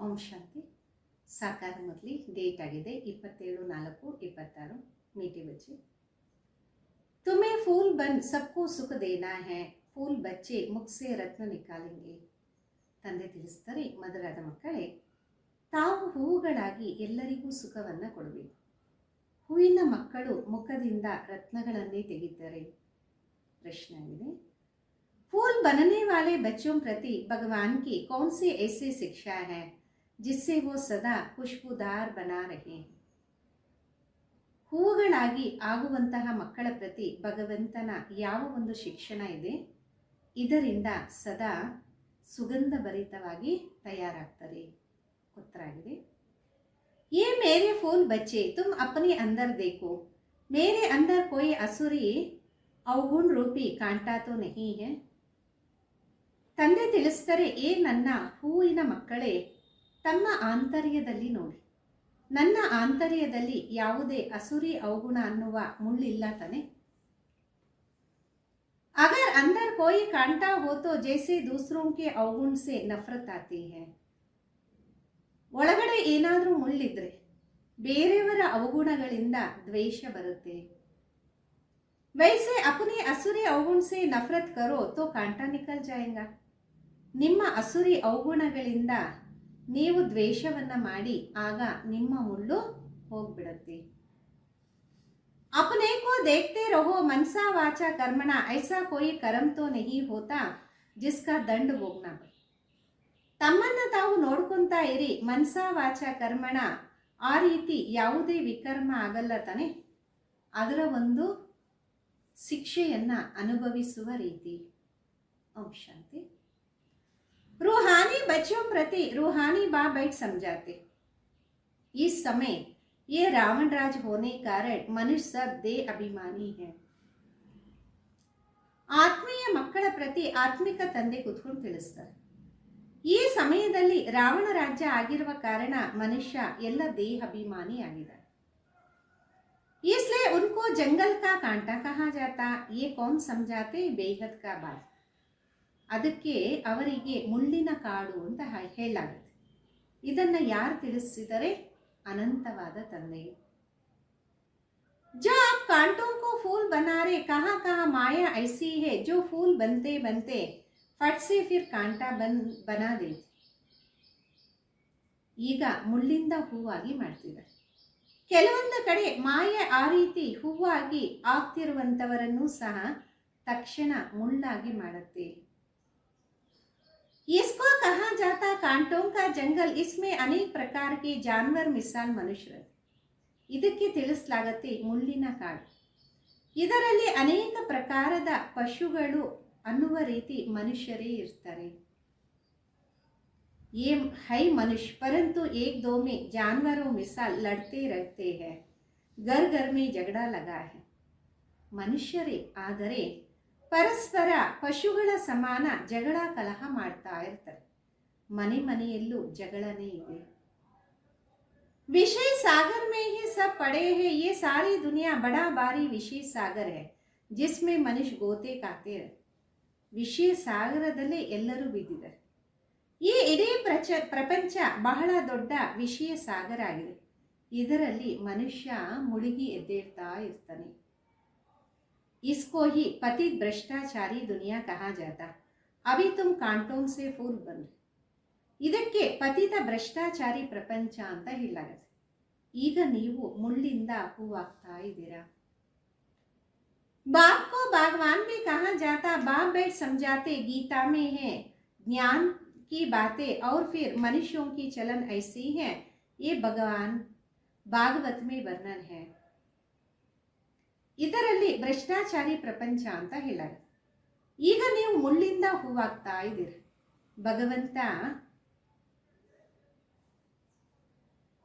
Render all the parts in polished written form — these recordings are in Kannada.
ಓಂ ಶಾಂತಿ. ಸಾಕಾರ ಮುರಳಿ. ಡೇಟ್ ಆಗಿದೆ 27/4/26. मीठे बच्चे, तुम्हें फूल बन सबको सुख देना है, फूल बच्चे मुख से रत्न निकालेंगे. ತಂದೆ ತಿಳಿಸ್ತಾರೆ, ಮಧುರಾದ ಮಕ್ಕಳೇ, ತಾವು ಹೂವುಗಳಾಗಿ ಎಲ್ಲರಿಗೂ ಸುಖವನ್ನು ಕೊಡಬೇಕು. ಹೂವಿನ ಮಕ್ಕಳು ಮುಖದಿಂದ ರತ್ನಗಳನ್ನೇ ತೆಗಿತಾರೆ. ಪ್ರಶ್ನೆ ಆಗಿದೆ, फूल बनने वाले बच्चों प्रति भगवान की कौन सी ऐसी शिक्षा है जिससे वो सदा खुशबूदार बना रहे हैं. ಹೂವುಗಳಾಗಿ ಆಗುವಂತಹ ಮಕ್ಕಳ ಪ್ರತಿ ಭಗವಂತನ ಯಾವ ಒಂದು ಶಿಕ್ಷಣ ಇದೆ, ಇದರಿಂದ ಸದಾ ಸುಗಂಧ ಭರಿತವಾಗಿ ತಯಾರಾಗ್ತಾರೆ. ಉತ್ತರ ಆಗಿದೆ, ये मेरे फूल बच्चे तुम अपने अंदर देखो, मेरे अंदर कोई असुरी अवगुण रूपी कांटा तो नहीं है. ತಂದೆ ತಿಳಿಸ್ತಾರೆ, ನನ್ನ ಹೂವಿನ ಮಕ್ಕಳೇ, ತಮ್ಮ ಆಂತರ್ಯದಲ್ಲಿ ನೋಡಿ, ನನ್ನ ಆಂತರ್ಯದಲ್ಲಿ ಯಾವುದೇ ಅಸುರಿ ಅವಗುಣ ಅನ್ನುವ ಮುಳ್ಳಿಲ್ಲ ತಾನೆ. अगर अंदर कोई कांटा हो तो जैसे दूसरों के अवगुण से नफरत आती है. ಒಳಗಡೆ ಏನಾದರೂ ಮುಳ್ಳಿದ್ರೆ ಬೇರೆಯವರ ಅವಗುಣಗಳಿಂದ ದ್ವೇಷ ಬರುತ್ತೆ. वैसे अपने असुरी अवगुण से नफरत करो तो कांटा निकल जाएगा. ನಿಮ್ಮ ಅಸುರಿ ಅವಗುಣಗಳಿಂದ ನೀವು ದ್ವೇಷವನ್ನು ಮಾಡಿ ಆಗ ನಿಮ್ಮ ಮುಳ್ಳು ಹೋಗ್ಬಿಡುತ್ತೆ. अपने को देखते रहो मनसा वाचा कर्मणा, ऐसा कोई कर्म तो नहीं होता जिसका दंड भोगना पड़े. ತಮ್ಮನ್ನು ತಾವು ನೋಡ್ಕೊತಾ ಇರಿ, ಮನಸಾ ವಾಚ ಕರ್ಮಣ, ಆ ರೀತಿ ಯಾವುದೇ ವಿಕರ್ಮ ಆಗಲ್ಲ ತಾನೆ, ಅದರ ಒಂದು ಶಿಕ್ಷೆಯನ್ನು ಅನುಭವಿಸುವ ರೀತಿ. ಓಂ ಶಾಂತಿ. रूहानी बच्चों प्रति रूहानी बाप बैठ समझाते. इस समय ये रावण राज होने कारण मनुष्य सब दे अभिमानी है. ಆತ್ಮೀಯ ಮಕ್ಕಳ ಪ್ರತಿ ಆತ್ಮಿಕ ತಂದೆ ಕೂತ್ಕೊಂಡು ತಿಳಿಸ್ತಾರೆ, ಈ ಸಮಯದಲ್ಲಿ ರಾವಣ ರಾಜ್ಯ ಆಗಿರುವ ಕಾರಣ ಮನುಷ್ಯ ಎಲ್ಲ ದೇಹಾಭಿಮಾನಿ ಆಗಿದ್ದಾರೆ. इसलिए उनको जंगल का कांटा कहा जाता, ये कौन समझाते, बेहद का बात. ಅದಕ್ಕೆ ಅವರಿಗೆ ಮುಳ್ಳಿನ ಕಾಡು ಅಂತ ಹೇಳಲಾಗುತ್ತೆ. ಇದನ್ನು ಯಾರು ತಿಳಿಸಿದರೆ? ಅನಂತವಾದ ತಂದೆ. जो आप कांटों को फूल बना रहे, कहाँ कहाँ माया ऐसी है जो फूल बनते बनते फट से फिर कांटा बना देती. ಈಗ ಮುಳ್ಳಿಂದ ಹೂವಾಗಿ ಮಾಡ್ತಿದ್ದಾರೆ. ಕೆಲವೊಂದು ಕಡೆ ಮಾಯೆ ಆ ರೀತಿ ಹೂವಾಗಿ ಆಗ್ತಿರುವಂಥವರನ್ನು ಸಹ ತಕ್ಷಣ ಮುಳ್ಳಾಗಿ ಮಾಡುತ್ತೆ. इसको कहा जाता कांटों का जंगल, इसमें अनेक प्रकार के जानवर मिसाल मनुष्य. ಇದಕ್ಕೆ ತಿಳಿಸಲಾಗತ್ತೆ ಮುಳ್ಳಿನ ಕಾಡು, ಇದರಲ್ಲಿ ಅನೇಕ ಪ್ರಕಾರದ ಪಶುಗಳು ಅನ್ನುವ ರೀತಿ ಮನುಷ್ಯರೇ ಇರ್ತಾರೆ. ये है मनुष्य, परंतु एक दो में जानवरों मिसाल लड़ते रहते हैं, घर घर में झगड़ा लगा है. ಮನುಷ್ಯರೇ ಆದರೆ ಪರಸ್ಪರ ಪಶುಗಳ ಸಮಾನ ಜಗಳ ಕಲಹ ಮಾಡ್ತಾ ಇರ್ತಾರೆ. ಮನೆ ಮನೆಯಲ್ಲೂ ಜಗಳನೇ ಇದೆ. विषय सागर में ही सब पड़े हैं, ये सारी दुनिया बड़ा भारी विषय सागर है जिसमें मनुष्य गोते खाते रहे. ವಿಷಯ ಸಾಗರದಲ್ಲೇ ಎಲ್ಲರೂ ಬಿದ್ದಿದ್ದಾರೆ. ಈ ಇಡೀ ಪ್ರಪಂಚ ಬಹಳ ದೊಡ್ಡ ವಿಷಯ ಸಾಗರ ಆಗಿದೆ. ಇದರಲ್ಲಿ ಮನುಷ್ಯ ಮುಳುಗಿ ಎದ್ದೇಳ್ತಾ ಇರ್ತಾನೆ. इसको ही पतित भ्रष्टाचारी दुनिया कहा जाता, अभी तुम कांटों से फूल बन. ಇದಕ್ಕೆ ಪತಿತ ಭ್ರಷ್ಟಾಚಾರಿ ಪ್ರಪಂಚ ಅಂತ ಹೇಳಲಾಗುತ್ತೆ. ಈಗ ನೀವು ಮುಳ್ಳಿಂದ ಹೂವಾಗ್ತಾ ಇದ್ದೀರಾ. बाप को भगवान भी कहा जाता, बाप बैठ समझाते, गीता में है ज्ञान की बातें और फिर मनुष्यों की चलन ऐसी है, ये भगवान भागवत में वर्णन है. ಇದರಲ್ಲಿ ಭ್ರಷ್ಟಾಚಾರಿ ಪ್ರಪಂಚ ಅಂತ ಹೇಳಲಾಗುತ್ತೆ. ಈಗ ನೀವು ಮುಳ್ಳಿಂದ ಹೂವಾಗ್ತಾ ಇದ್ದೀರಿ. ಭಗವಂತ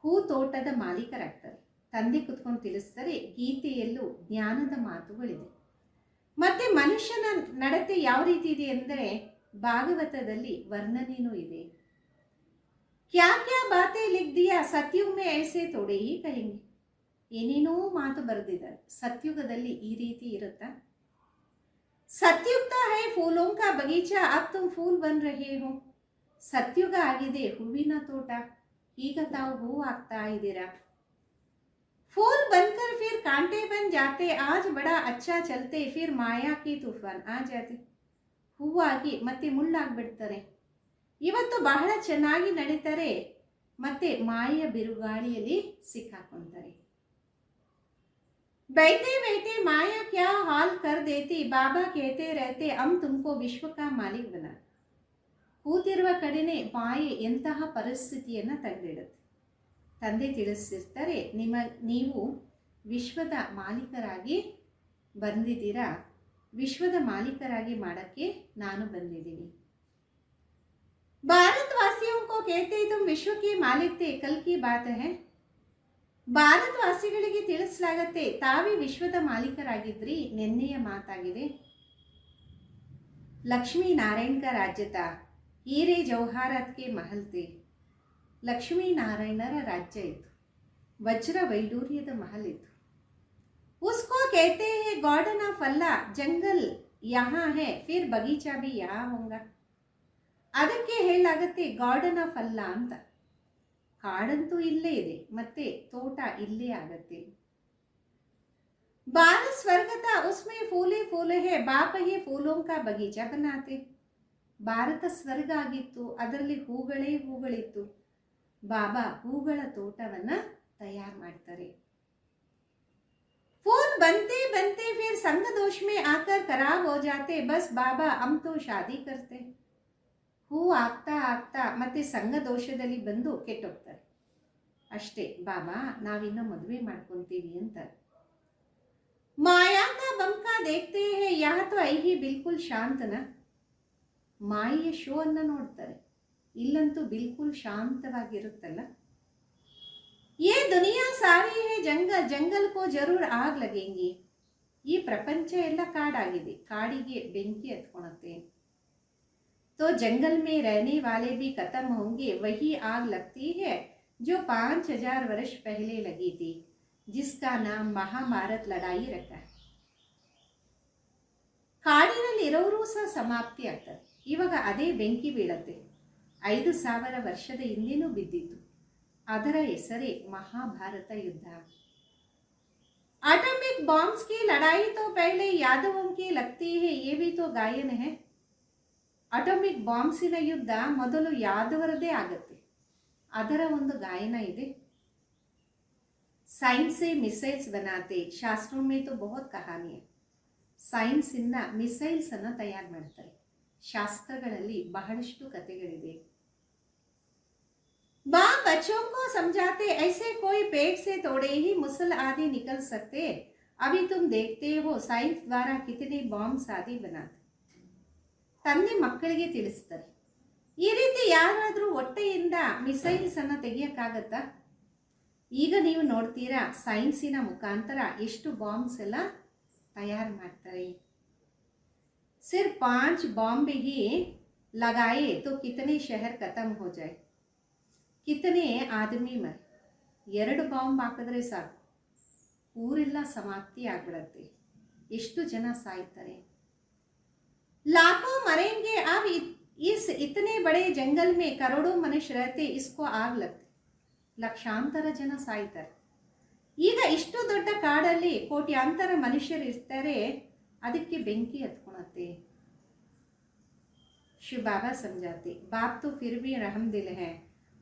ಹೂ ತೋಟದ ಮಾಲೀಕರಾಗ್ತಾರೆ. ತಂದೆ ಕುತ್ಕೊಂಡು ತಿಳಿಸ್ತಾರೆ, ಗೀತೆಯಲ್ಲೂ ಜ್ಞಾನದ ಮಾತುಗಳಿದೆ. ಮತ್ತೆ ಮನುಷ್ಯನ ನಡತೆ ಯಾವ ರೀತಿ ಇದೆ ಅಂದರೆ ಭಾಗವತದಲ್ಲಿ ವರ್ಣನೆಯೂ ಇದೆ. ಕ್ಯಾ ಕ್ಯಾ ಬಾತೆ ಲಿಖ್ ದಿಯಾ ಸತ್ಯುಗ್ ಮೇ ಐಸೆ ಥೋಡೆ ಹಿ ಕಹೆಂಗೆ. ಏನೇನೋ ಮಾತು ಬರೆದಿದ್ದಾರೆ. ಸತ್ಯುಗದಲ್ಲಿ ಈ ರೀತಿ ಇರುತ್ತಾ? सत्युगता है फूलों का बगीचा, अब तुम फूल बन रहे हो. ಸತ್ಯುಗ ಆಗಿದೆ, ಹೂವಿನ ತೋಟ. ಈಗ ತಾವು ಹೂವು ಆಗ್ತಾ ಇದ್ದೀರಾ. फूल बनकर फिर कांटे बन जाते, आज बड़ा अच्छा चलते, फिर माया की तूफान आ जाते. ಹೂವಾಗಿ ಮತ್ತೆ ಮುಳ್ಳಾಗ್ಬಿಡ್ತಾರೆ. ಇವತ್ತು ಬಹಳ ಚೆನ್ನಾಗಿ ನಡೀತಾರೆ, ಮತ್ತೆ ಮಾಯೆಯ ಬಿರುಗಾಳಿಯಲ್ಲಿ ಸಿಕ್ಕಾಕೊಂತಾರೆ. बैठे बैठे माया क्या हाल कर देती, बाबा कहते रहते हम तुमको विश्व का मालिक बना. ಕೂತಿರುವ ಕಡೆನೆ ಮಾಯೆ ಎಂತಹ ಪರಿಸ್ಥಿತಿಯನ್ನು ತಂದಿಡುತ್ತೆ. ತಂದೆ ತಿಳಿಸಿರ್ತಾರೆ, ನೀವು ವಿಶ್ವದ ಮಾಲೀಕರಾಗಿ ಬಂದಿದ್ದೀರಾ, ವಿಶ್ವದ ಮಾಲೀಕರಾಗಿ ಮಾಡೋಕ್ಕೆ ನಾನು ಬಂದಿದ್ದೀನಿ. ಭಾರತವಾಸಿयों को कहते तुम विश्व के मालिक थे, कल की बात है. ಭಾರತವಾಸಿಗಳಿಗೆ ತಿಳಿಸಲಾಗತ್ತೆ, ತಾವೇ ವಿಶ್ವದ ಮಾಲೀಕರಾಗಿದ್ರಿ, ನಿನ್ನೆಯ ಮಾತಾಗಿದೆ. ಲಕ್ಷ್ಮೀ ನಾರಾಯಣ का राज्य था, हीरे जवाहरात के महल थे. ಲಕ್ಷ್ಮೀನಾರಾಯಣರ ರಾಜ್ಯ ಇತ್ತು, ವಜ್ರ ವೈಡೂರ್ಯದ ಮಹಲ್ ಇತ್ತು. उसको कहते हैं गार्डन ऑफ अल्लाह, जंगल यहाँ है, फिर बगीचा भी यहाँ होगा. ಅದಕ್ಕೆ ಹೇಳಲಾಗತ್ತೆ ಗಾರ್ಡನ್ ಆಫ್ ಅಲ್ಲಾ ಅಂತ. ಕಾಡಂತೂ ಇಲ್ಲೇ ಇದೆ, ಮತ್ತೆ ತೋಟ ಇಲ್ಲೇ ಆಗತ್ತೆ. भारत स्वर्ग था, उसमें फूले फूले है, बाप ही फूलों का बगीचा बनाते. ಭಾರತ ಸ್ವರ್ಗ ಆಗಿತ್ತು, ಅದರಲ್ಲಿ ಹೂಗಳೇ ಹೂಗಳಿತ್ತು. ಬಾಬಾ ಹೂಗಳ ತೋಟವನ್ನ ತಯಾರು ಮಾಡ್ತಾರೆ. फूल बनते बनते फिर संग दोष में आकर खराब हो जाते, बस बाबा हम तो शादी करते. ಹೂ ಆಗ್ತಾ ಆಗ್ತಾ ಮತ್ತೆ ಸಂಘ ದೋಷದಲ್ಲಿ ಬಂದು ಕೆಟ್ಟೋಗ್ತಾರೆ. ಅಷ್ಟೇ, ಬಾಬಾ ನಾವಿನ್ನ ಮದುವೆ ಮಾಡ್ಕೊಂತೀವಿ ಅಂತ. ಮಾಯಾ ಕಾ ಬಂಕಾ ದೇಖ್ತೆ ಹೈ, ಯಹ ತೋ ಐಹಿ ಬಿಲ್ಕುಲ್ ಶಾಂತನ. ಮಾಯೆಯ ಶೋ ಅನ್ನ ನೋಡ್ತಾರೆ, ಇಲ್ಲಂತೂ ಬಿಲ್ಕುಲ್ ಶಾಂತವಾಗಿರುತ್ತಲ್ಲ. ಯೇ ದುನಿಯಾ ಸಾರಿ ಹೈ ಜಂಗಲ್, ಜಂಗಲ್ ಕೋ ಜರೂರ್ ಆಗ್ ಲಗೇಂಗಿ. ಈ ಪ್ರಪಂಚ ಎಲ್ಲ ಕಾಡಾಗಿದೆ, ಕಾಡಿಗೆ ಬೆಂಕಿ ಹತ್ಕೊಳತ್ತೆ. तो जंगल में रहने वाले भी खत्म होंगे, वही आग लगती है जो 5000 वर्ष पहले लगी थी, जिसका नाम महाभारत लड़ाई रखा है. ಕಾಡಿನಲ್ಲಿ ಇರೋರು ಸಹ ಸಮಾಪ್ತಿ ಆಗ್ತಾರೆ. ಇವಾಗ ಅದೇ ಬೆಂಕಿ ಬೀಳತ್ತೆ, 5000 ವರ್ಷದ ಹಿಂದೆನೂ ಬಿದ್ದಿತ್ತು. ಅದರ ಹೆಸರೇ ಮಹಾಭಾರತ ಯುದ್ಧ. एटॉमिक बॉम्ब्स की लड़ाई तो पहले यादवों की लगती है, ये भी तो गायन है. ಅಟೋಮಿಕ್ ಬಾಂಬ್ಸಿನ ಯುದ್ಧ ಮೊದಲು ಯಾದವರದೇ ಆಗುತ್ತೆ, ಅದರ ಒಂದು ಗಾಯನ ಇದೆ. साइंस से मिसाइल्स बनाते, शास्त्रों में तो बहुत कहानी है. ಸೈನ್ಸ್ ಇಂದ ಮಿಸೈಲ್ಸ್ ಅನ್ನು ತಯಾರು ಮಾಡ್ತಾರೆ, ಶಾಸ್ತ್ರಗಳಲ್ಲಿ ಬಹಳಷ್ಟು ಕಥೆಗಳಿದೆ. बाप बच्चों को समझाते, ऐसे कोई पेड़ से तोड़े ही मुसल आदि निकल सकते, अभी तुम देखते हो साइंस द्वारा कितने बॉम्ब्स आदि बनाते. ತಂದೆ ಮಕ್ಕಳಿಗೆ ತಿಳಿಸ್ತಾರೆ, ಈ ರೀತಿ ಯಾರಾದರೂ ಹೊಟ್ಟೆಯಿಂದ ಮಿಸೈಲ್ಸ್ ಅನ್ನು ತೆಗಿಯಕ್ಕಾಗತ್ತಾ? ಈಗ ನೀವು ನೋಡ್ತೀರಾ ಸೈನ್ಸಿನ ಮುಖಾಂತರ ಎಷ್ಟು ಬಾಂಬ್ಸ್ ಎಲ್ಲ ತಯಾರು ಮಾಡ್ತಾರೆ. सिर्फ 5 बॉम्ब ही लगाए तो कितने शहर खत्म हो जाए, कितने आदमी मर. 2 ಬಾಂಬ್ ಹಾಕಿದ್ರೆ ಸಾಕು, ಊರೆಲ್ಲ ಸಮಾಪ್ತಿ ಆಗ್ಬಿಡತ್ತೆ, ಎಷ್ಟು ಜನ ಸಾಯ್ತಾರೆ. लाखों मरेंगे, अब इस इतने बड़े जंगल में करोड़ों मनुष्य रहते, इसको आग लगते. ಲಕ್ಷಾಂತರ ಜನ ಸಾಯ್ತಾರೆ. ಈಗ ಇಷ್ಟು ದೊಡ್ಡ ಕಾಡಲ್ಲಿ ಕೋಟ್ಯಾಂತರ ಮನುಷ್ಯರು ಇರ್ತಾರೆ, ಅದಕ್ಕೆ ಬೆಂಕಿ ಹತ್ಕೊಳತ್ತೆ. शिव बाबा समझाते, बाप तो फिर भी रहम दिल है,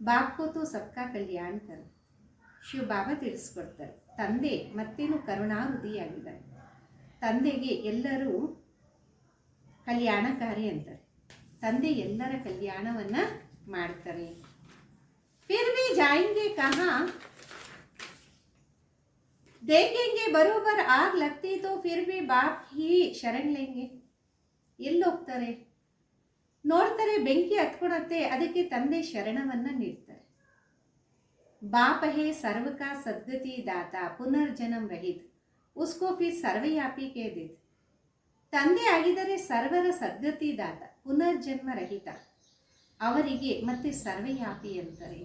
बाप को तो सबका कल्याण कर. ಶಿವ ಬಾಬಾ ತಿಳಿಸ್ಕೊಡ್ತಾರೆ, ತಂದೆ ಮತ್ತೇನು ಕರುಣಾಹೃದಯಾಗಿದ್ದಾರೆ, ತಂದೆಗೆ ಎಲ್ಲರೂ ಕಲ್ಯಾಣಕಾರಿ ಅಂತಾರೆ, ತಂದೆ ಎಲ್ಲರ ಕಲ್ಯಾಣವನ್ನ ಮಾಡ್ತಾರೆ. फिर भी जाएंगे कहाँ, देखेंगे बरोबर आग लगती तो फिर भी बाप ही शरण लेंगे. ಎಲ್ಲಿ ಹೋಗ್ತಾರೆ? ನೋಡ್ತಾರೆ ಬೆಂಕಿ ಹತ್ಕೊಳತ್ತೆ, ಅದಕ್ಕೆ ತಂದೆ ಶರಣವನ್ನ ನೀಡ್ತಾರೆ. बाप है सर्व का सद्गति दाता, पुनर्जन्म रहित, उसको फिर सर्वव्यापी कह देते. ತಂದೆ ಆಗಿದರೆ ಸರ್ವರ ಸದ್ಗತಿ ದಾತ, ಪುನರ್ಜನ್ಮ ರಹಿತ, ಅವರಿಗೆ ಮತ್ತೆ ಸರ್ವವ್ಯಾಪಿ ಅಂತಾರೆ.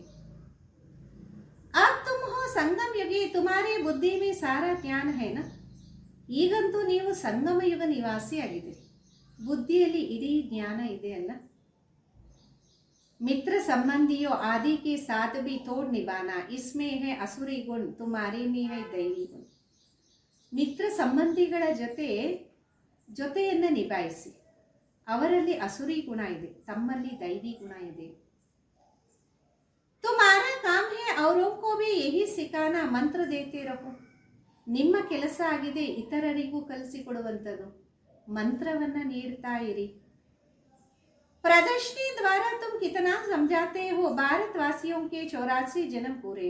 अब तुम हो संगम युगी, तुम्हारी बुद्धि में सारा ज्ञान है ना. ಈಗಂತೂ ನೀವು ಸಂಗಮ ಯುಗ ನಿವಾಸಿ ಆಗಿದ್ದೀರಿ, ಬುದ್ಧಿಯಲ್ಲಿ ಇಡೀ ಜ್ಞಾನ ಇದೆ ಅಲ್ಲ. मित्र संबंधियों आदि के साथ भी तोड़ निभाना, इसमें है असुरी गुण, तुम्हारे में है दैवी गुण. ಮಿತ್ರ ಸಂಬಂಧಿಗಳ ಜೊತೆಯನ್ನು ನಿಭಾಯಿಸಿ, ಅವರಲ್ಲಿ ಅಸುರಿ ಗುಣ ಇದೆ, ತಮ್ಮಲ್ಲಿ ದೈವಿ ಗುಣ ಇದೆ. तुम्हारा काम है औरों को भी यही सिखाना, मंत्र देते रहो. ನಿಮ್ಮ ಕೆಲಸ ಆಗಿದೆ ಇತರರಿಗೂ ಕಲಿಸಿಕೊಡುವಂಥದ್ದು, ಮಂತ್ರವನ್ನ ನೀಡ್ತಾ ಇರಿ. प्रदर्शनी द्वारा तुम कितना समझाते हो, भारतवासियों के 84 जन्म पूरे.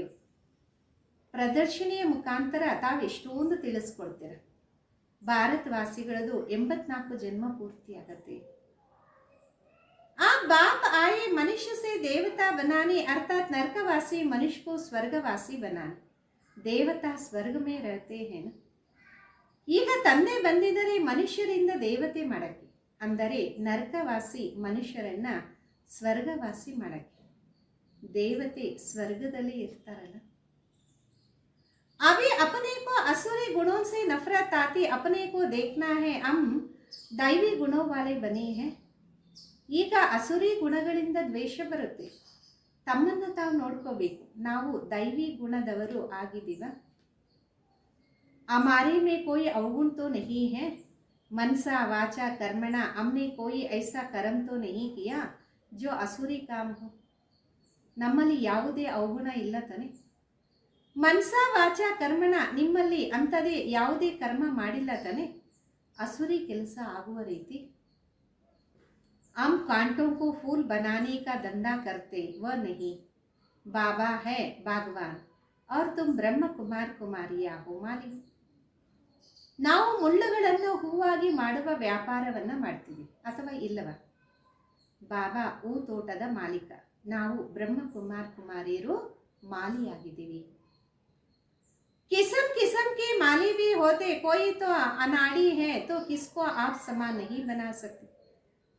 ಪ್ರದರ್ಶನಿಯ ಮುಖಾಂತರ ತಾವೆಷ್ಟೊಂದು ತಿಳಿಸ್ಕೊಡ್ತೀರ. ಭಾರತವಾಸಿಗಳದು 84 ಜನ್ಮ ಪೂರ್ತಿ ಆಗತ್ತೆ. आप बाप आए मनुष्य से देवता बनाने, अर्थात नरकवासी मनुष्य को स्वर्गवासी बनाने. देवता स्वर्ग में रहते हैं. ಈಗ ತಂದೆ ಬಂದಿದ್ದರೆ ಮನುಷ್ಯರಿಂದ ದೇವತೆ ಮಾಡಕ್ಕೆ, ಅಂದರೆ ನರಕವಾಸಿ ಮನುಷ್ಯರನ್ನ ಸ್ವರ್ಗವಾಸಿ ಮಾಡಕ್ಕೆ. ದೇವತೆ ಸ್ವರ್ಗದಲ್ಲಿ ಇರ್ತಾರಲ್ಲ. अभी अपने को असुरी गुणों से नफरत आती, अपने को देखना है हम दैवी गुणों वाले बने हैं. ಈಗ ಅಸುರಿ ಗುಣಗಳಿಂದ ದ್ವೇಷ ಬರುತ್ತೆ. ತಮ್ಮನ್ನು ತಾವು ನೋಡ್ಕೋಬೇಕು, ನಾವು ದೈವಿ ಗುಣದವರು ಆಗಿದ್ದೀವ. हमारे में कोई अवगुण तो नहीं है, मनसा वाचा कर्मणा हमने कोई ऐसा कर्म तो नहीं किया जो असुरी काम हो. ನಮ್ಮಲ್ಲಿ ಯಾವುದೇ ಅವಗುಣ ಇಲ್ಲ ತಾನೆ. ಮನಸಾ ವಾಚಾ ಕರ್ಮಣ, ನಿಮ್ಮಲ್ಲಿ ಅಂಥದೇ ಯಾವುದೇ ಕರ್ಮ ಮಾಡಿಲ್ಲ ತಾನೆ, ಅಸುರಿ ಕೆಲಸ ಆಗುವ ರೀತಿ. हम कांटों को फूल बनाने का धंधा करते वह नहीं, बाबा है भगवान और तुम ब्रह्म कुमार कुमारिया हो माली. ನಾವು ಮುಳ್ಳುಗಳನ್ನು ಹೂವಾಗಿ ಮಾಡುವ ವ್ಯಾಪಾರವನ್ನು ಮಾಡ್ತೀವಿ ಅಥವಾ ಇಲ್ಲವ? ಬಾಬಾ ಹೂ ತೋಟದ ಮಾಲೀಕ, ನಾವು ಬ್ರಹ್ಮ ಕುಮಾರ್ ಕುಮಾರಿಯರು ಮಾಲಿಯಾಗಿದ್ದೀವಿ. किस्म किस्म के माली भी होते, कोई तो अनाड़ी है तो किसको आप समान नहीं बना सकते.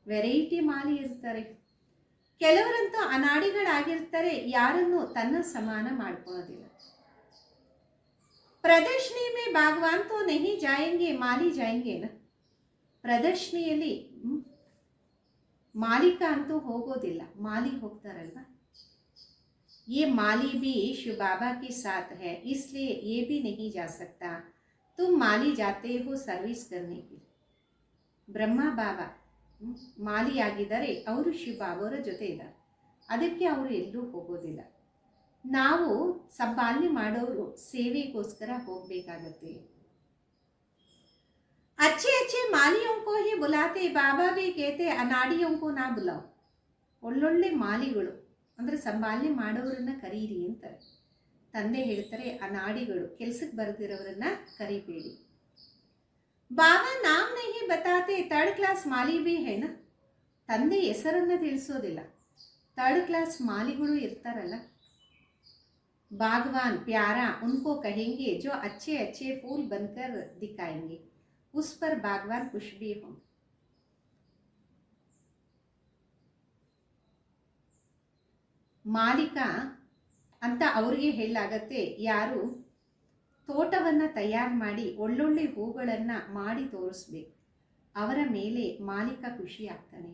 ವೆರೈಟಿ ಮಾಲಿ ಇರ್ತಾರೆ. ಕೆಲವರಂತೂ ಅನಾಡಿಗಳಾಗಿರ್ತಾರೆ, ಯಾರನ್ನು ತನ್ನ ಸಮಾನ ಮಾಡ್ಕೊಳ್ಳೋದಿಲ್ಲ. ಪ್ರದರ್ಶನಿ ಮೇ ಭಾಗವಾನ್ ತೋ ನಹಿ ಜಾಯೆಂಗೆ, ಮಾಲಿ ಜಾಯೆಂಗೆನ. ಪ್ರದರ್ಶನಿಯಲ್ಲಿ ಮಾಲೀಕ ಅಂತೂ ಹೋಗೋದಿಲ್ಲ, ಮಾಲಿ ಹೋಗ್ತಾರಲ್ವಾ. ये माली भी शिव बाबा के साथ है, इसलिए ये भी नहीं जा सकता. तुम माली जाते हो सर्विस करने के लिए. ಬ್ರಹ್ಮ ಬಾಬಾ ಮಾಲಿಯಾಗಿದ್ದಾರೆ, ಅವರು ಶಿವ ಬಾಬಾವರ ಜೊತೆ ಇದ್ದಾರೆ, ಅದಕ್ಕೆ ಅವರು ಎಲ್ಲೂ ಹೋಗೋದಿಲ್ಲ. ನಾವು ಸಂಪಾಲನೆ ಮಾಡೋರು ಸೇವೆಗೋಸ್ಕರ ಹೋಗಬೇಕಾಗತ್ತೆ. अच्छे अच्छे मालियों को ही बुलाते, बाबा भी कहते अनाड़ियों को ना बुलाओ. ಒಳ್ಳೊಳ್ಳೆ ಮಾಲಿಗಳು ಅಂದರೆ ಸಂಪಾಲನೆ ಮಾಡೋರನ್ನ ಕರೀರಿ ಅಂತಾರೆ. ತಂದೆ ಹೇಳ್ತಾರೆ ಅನಾಡಿಗಳು, ಕೆಲಸಕ್ಕೆ ಬರೆದಿರೋರನ್ನ ಕರಿಬೇಡಿ. ಬಾಬಾ ನಾಮ್ ನಹಿ ಬತಾತೆ, ಥರ್ಡ್ ಕ್ಲಾಸ್ ಮಾಲಿ ಬಿ ಹೇನ. ತಂದೆ ಹೆಸರನ್ನ ತಿಳಿಸೋದಿಲ್ಲ, ಥರ್ಡ್ ಕ್ಲಾಸ್ ಮಾಲಿಗಳು ಇರ್ತಾರಲ್ಲ. बागवान प्यारा उनको कहेंगे जो अच्छे अच्छे फूल बनकर दिखाएंगे, उस पर बागवान खुश भी हो. ಮಾಲೀಕ ಅಂತ ಅವ್ರಿಗೆ ಹೇಳಲಾಗತ್ತೆ, ಯಾರು ತೋಟವನ್ನು ತಯಾರು ಮಾಡಿ ಒಳ್ಳೊಳ್ಳೆ ಹೂಗಳನ್ನು ಮಾಡಿ ತೋರಿಸ್ಬೇಕು, ಅವರ ಮೇಲೆ ಮಾಲೀಕ ಖುಷಿ ಆಗ್ತಾನೆ.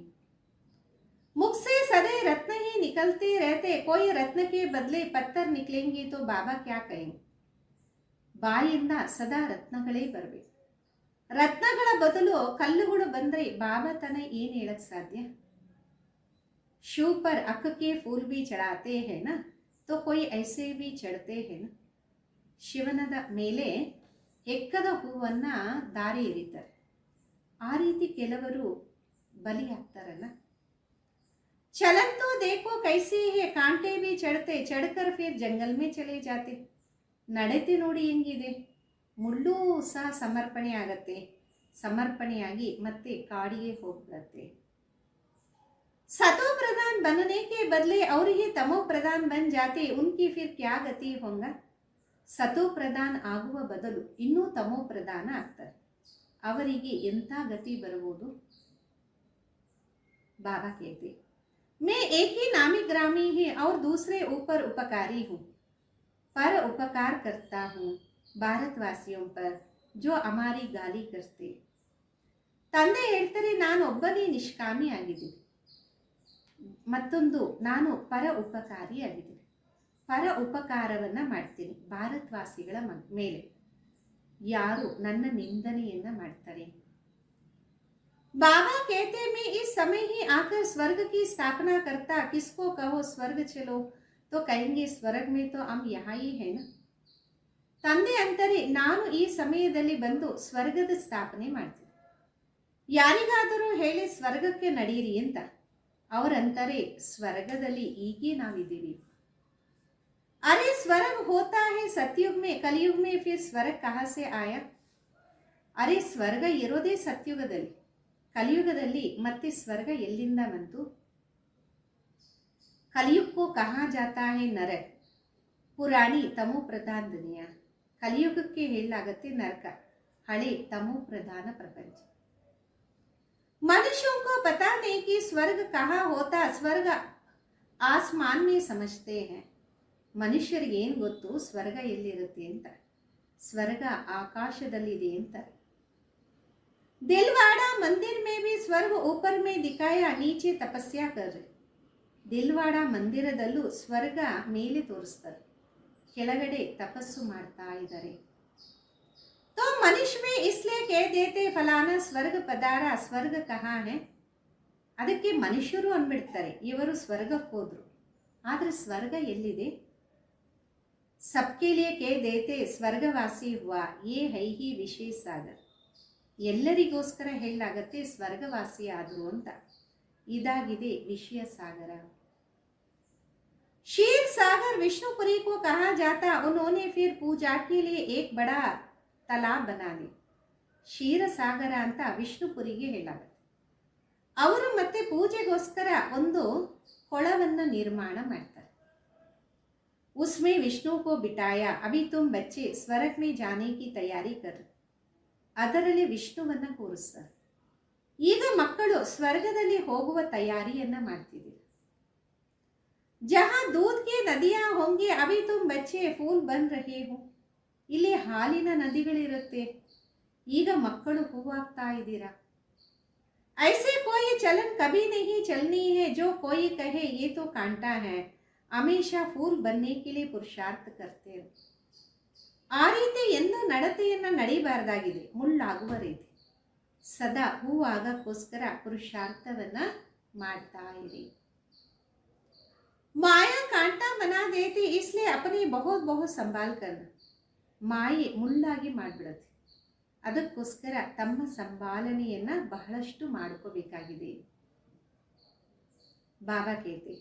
मुख से सदै रत्न ही निकलते रहते, कोई रत्न के बदले पत्थर निकलेंगे तो बाबा क्या कहेंगे. ಬಾಯಿಂದ ಸದಾ ರತ್ನಗಳೇ ಬರಬೇಕು, ರತ್ನಗಳ ಬದಲು ಕಲ್ಲುಗಳು ಬಂದರೆ ಬಾಬಾ ತನ ಏನು ಹೇಳಕ್ ಸಾಧ್ಯ. ಶಿವ ಪರ್ ಅಕ್ಕ ಕೆ ಫೂಲ್ ಬಿ ಚढ़ाते हैं ना, तो कोई ऐसे भी चढ़ते हैं ना. ಶಿವನದ ಮೇಲೆ ಎಕ್ಕದ ಹೂವನ್ನು ದಾರಿ ಎರಿತಾರೆ, ಆ ರೀತಿ ಕೆಲವರು ಬಲಿ ಆಗ್ತಾರಲ್ಲ. चलन तो देखो कैसी है, कांटे भी चढ़ते, चढ़कर फिर जंगल में चले जाते. ನಡತೆ ನೋಡಿ ಹೆಂಗಿದೆ, ಮುಳ್ಳು ಸಹ ಸಮರ್ಪಣೆ ಆಗತ್ತೆ, ಸಮರ್ಪಣೆಯಾಗಿ ಮತ್ತೆ ಕಾಡಿಗೆ ಹೋಗ್ಬಿಡತ್ತೆ. सतो प्रधान बनने के बदले और ही तमो प्रधान बन जाते, उनकी फिर क्या गति होगा. ಸತೋ ಪ್ರಧಾನ್ ಆಗುವ ಬದಲು ಇನ್ನೂ ತಮೋ ಪ್ರಧಾನ ಆಗ್ತಾರೆ, ಅವರಿಗೆ ಎಂಥ ಗತಿ ಬರಬಹುದು. बाबा कहते मैं एक ही नामी ग्रामी ही और दूसरे ऊपर उपकारी हूँ, पर उपकार करता हूँ ಭಾರತವಾಸಿयों पर जो हमारी गाली करते. ತಂದೆ ಹೇಳ್ತಾರೆ, ನಾನು ಒಬ್ಬನೇ ನಿಷ್ಕಾಮಿ ಆಗಿದ್ದೀನಿ, ಮತ್ತೊಂದು, ನಾನು ಪರ ಉಪಕಾರಿಯಾಗಿದ್ದೀನಿ. ಪರ ಉಪಕಾರವನ್ನು ಮಾಡ್ತೀನಿ ಭಾರತವಾಸಿಗಳ ಮೇಲೆ. ಯಾರು ನನ್ನ ನಿಂದನೆಯನ್ನು ಮಾಡ್ತಾರೆ. बाबा कहते मैं इस समय ही आकर स्वर्ग की स्थापना करता, किसको कहो स्वर्ग चलो तो कहेंगे स्वर्ग में तो हम यहाँ ही है ना. ತಂದೆ ಅಂತಾರೆ, ನಾನು ಈ ಸಮಯದಲ್ಲಿ ಬಂದು ಸ್ವರ್ಗದ ಸ್ಥಾಪನೆ ಮಾಡ್ತೀನಿ. ಯಾರಿಗಾದರೂ ಹೇಳಿ ಸ್ವರ್ಗಕ್ಕೆ ನಡೀರಿ ಅಂತ, ಅವರಂತಾರೆ ಸ್ವರ್ಗದಲ್ಲಿ ಈಗೇ ನಾವಿದ್ದೀವಿ. ಅರೆ ಸ್ವರ್ಗ ಹೋತಾ ಹೇ ಸತ್ಯುಗ್ ಮೇ, ಕಲಿಯುಗ್ ಮೇ ಫಿರ್ ಸ್ವರ್ಗ ಕಹಾ ಸೆ ಆಯಾ. ಅರೆ ಸ್ವರ್ಗ ಇರೋದೇ ಸತ್ಯುಗದಲ್ಲಿ, ಕಲಿಯುಗದಲ್ಲಿ ಮತ್ತೆ ಸ್ವರ್ಗ ಎಲ್ಲಿಂದ ಬಂತು. ಕಲಿಯುಗಕ್ಕೂ ಕಹಾ ಜಾತಾ ಹೇ ನರಕ, ಪುರಾಣಿ ತಮೋ ಪ್ರಧಾನ ದುನಿಯಾ. ಕಲಿಯುಗಕ್ಕೆ ಹೇಳಲಾಗತ್ತೆ ನರಕ, ಹಳೆ ತಮೋ ಪ್ರಧಾನ ಪ್ರಪಂಚ. मनुष्यों को पता नहीं कि स्वर्ग कहाँ होता, स्वर्ग आसमान में समझते हैं. ಮನುಷ್ಯರಿಗೆ ಏನು ಗೊತ್ತು ಸ್ವರ್ಗ ಎಲ್ಲಿರುತ್ತೆ ಅಂತ. ಸ್ವರ್ಗ ಆಕಾಶದಲ್ಲಿದೆ ಅಂತ. दिलवाड़ा मंदिर में भी स्वर्ग ऊपर में दिखाया, नीचे तपस्या कर. ದಿಲ್ವಾಡ ಮಂದಿರದಲ್ಲೂ ಸ್ವರ್ಗ ಮೇಲೆ ತೋರಿಸ್ತಾರೆ, ಕೆಳಗಡೆ ತಪಸ್ಸು ಮಾಡ್ತಾ ಇದ್ದಾರೆ. तो मनुष्य में इसलिए कह देते फलाना स्वर्ग पधारा, ಸ್ವರ್ಗ ಕಹಾ ಹೇ. ಅದಕ್ಕೆ ಮನುಷ್ಯರು ಅಂದ್ಬಿಡ್ತಾರೆ, ಇವರು ಸ್ವರ್ಗಕ್ಕೆ ಹೋದ್ರು, ಆದ್ರೆ ಸ್ವರ್ಗ ಎಲ್ಲಿದೆ. सबके लिए कह देते ಸ್ವರ್ಗವಾಸಿ हुआ, ये है ही ವಿಶೇಷ ಸಾಗರ್. ಎಲ್ಲರಿಗೋಸ್ಕರ ಹೇಳಲಾಗತ್ತೆ ಸ್ವರ್ಗವಾಸಿ ಆದ್ರು ಅಂತ. ಇದಾಗಿದೆ ವಿಷಯ ಸಾಗರ. शीर सागर विष्णुपुरी को कहा जाता, उन्होंने फिर पूजा के लिए एक बड़ा तालाब बना दी. ಕ್ಷೀರ ಸಾಗರ ಅಂತ ವಿಷ್ಣುಪುರಿಗೆ ಹೇಳಲಾಗುತ್ತೆ. ಅವರು ಮತ್ತೆ ಪೂಜೆಗೋಸ್ಕರ ಒಂದು ಕೊಳವನ್ನು ನಿರ್ಮಾಣ ಮಾಡ್ತಾರೆ. उसमें विष्णु को बिठाया, अभी तुम बच्चे स्वर्ग में जाने की तैयारी कर. ಅದರಲ್ಲಿ ವಿಷ್ಣುವನ್ನ ಕೂರಿಸ್ತಾರೆ. ಈಗ ಮಕ್ಕಳು ಸ್ವರ್ಗದಲ್ಲಿ ಹೋಗುವ ತಯಾರಿಯನ್ನ ಮಾಡ್ತಿದ್ದೀರಿ. जहाँ दूध के नदियां होंगे अभी तुम बच्चे फूल बन रहे हो. ಇಲ್ಲಿ ಹಾಲಿನ ನದಿಗಳಿರುತ್ತೆ, ಈಗ ಮಕ್ಕಳು ಹೂವಾಗ್ತಾ ಇದ್ದೀರಾ. ऐसे कोई चलन कभी नहीं चलनी है, जो कोई कहे ये तो कांटा है, हमेशा फूल बनने के लिए पुरुषार्थ करते हैं. ಆ ರೀತಿ ಎಂದು ನಡತೆಯನ್ನು ನಡಿಬಾರ್ದಾಗಿದೆ, ಮುಳ್ಳಾಗುವ ರೀತಿ. ಸದಾ ಹೂವಾಗಕ್ಕೋಸ್ಕರ ಪುರುಷಾರ್ಥವನ್ನ ಮಾಡ್ತಾ ಇರಿ. ಮಾಯಾ ಕಾಂಟಾ ಬನಾ ದೇತಿ, ಇಸ್ಲಿಯೇ ಅಪನಿ ಬಹುತ್ ಬಹುತ್ ಸಂಭಾಲ್ ಕರ್ನ. ಮಾಯೆ ಮುಳ್ಳಾಗಿ ಮಾಡಿಬಿಡುತ್ತೆ, ಅದಕ್ಕೋಸ್ಕರ ತಮ್ಮ ಸಂಭಾಲನೆಯನ್ನ ಬಹಳಷ್ಟು ಮಾಡ್ಕೋಬೇಕಾಗಿದೆ. बाबा कहते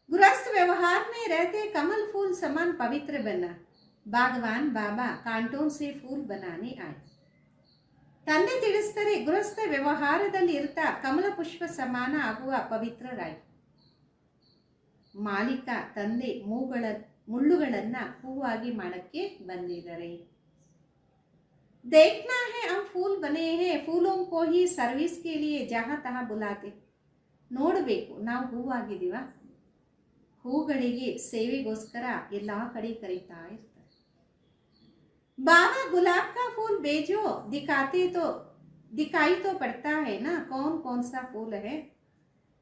गृहस्थ व्यवहार में रहते कमल फूल समान पवित्र बना, बागवान बाबा कांटों से फूल बनाने आए. ತಂದೆ ತಿಳಿಸ್ತಾರೆ, ಗೃಹಸ್ಥ ವ್ಯವಹಾರದಲ್ಲಿ ಇರ್ತಾ ಕಮಲ ಪುಷ್ಪ ಸಮಾನ ಆಗುವ ಪವಿತ್ರರಾಯಿ. ಮಾಲೀಕ ತಂದೆ ಮುಳ್ಳುಗಳನ್ನ ಹೂವಾಗಿ ಮಾಡಕ್ಕೆ ಬಂದಿದ್ದಾರೆ. देखना है हम फूल बने हैं, फूलों को ही सर्विस के लिए जहाँ तहाँ बुलाते. ನೋಡಬೇಕು, ನಾವು ಹೂವಾಗಿದ್ದೀವ, ಹೂಗಳಿಗೆ ಸೇವೆಗೋಸ್ಕರ ಎಲ್ಲ ಕಡೆ ಕರೀತಾ ಇರ್ತಾರೆ. बाबा गुलाब का फूल बेचो, दिखाई तो पड़ता है ना कौन कौन सा फूल है.